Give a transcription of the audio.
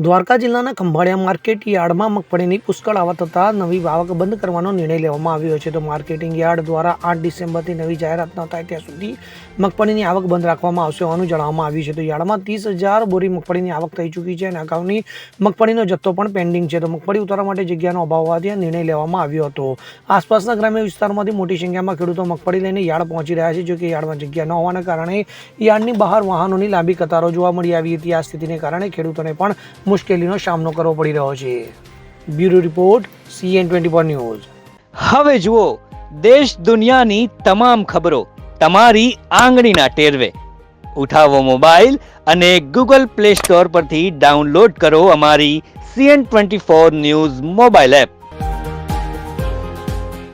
દ્વારકા જિલ્લાના ખંભાળિયા માર્કેટ યાર્ડમાં મગફળીની પુષ્કળ આવક થતાં નવી આવક બંધ કરવાનો નિર્ણય લેવામાં આવ્યો છે. તો માર્કેટિંગ યાર્ડ દ્વારા 8 ડિસેમ્બરથી નવી જાહેરાત ન થાય ત્યાં સુધી મગફળીની આવક બંધ રાખવામાં આવશે હોવાનું જણાવવામાં આવ્યું છે. તો યાર્ડમાં 30,000 બોરી મગફળીની આવક થઈ ચૂકી છે અને અગાઉની મગફળીનો જથ્થો પણ પેન્ડિંગ છે. તો મગફળી ઉતારવા માટે જગ્યાનો અભાવ હોવાથી આ નિર્ણય લેવામાં આવ્યો હતો. આસપાસના ગ્રામ્ય વિસ્તારોમાંથી મોટી સંખ્યામાં ખેડૂતો મગફળી લઈને યાર્ડ પહોંચી રહ્યા છે. જો કે યાર્ડમાં જગ્યા ન હોવાના કારણે યાર્ડની બહાર વાહનોની લાંબી કતારો જોવા મળી આવી હતી. આ સ્થિતિને કારણે ખેડૂતોને પણ મુશ્કેલીનો સામનો કરવો પડી રહ્યો છે. Bureau report CN24 news. હવે જુઓ દેશ દુનિયાની તમામ ખબરો તમારી આંગળીના ટેરવે. ઉઠાવો મોબાઈલ અને Google Play Store પરથી ડાઉનલોડ કરો અમારી CN24 ન્યૂઝ મોબાઈલ એપ.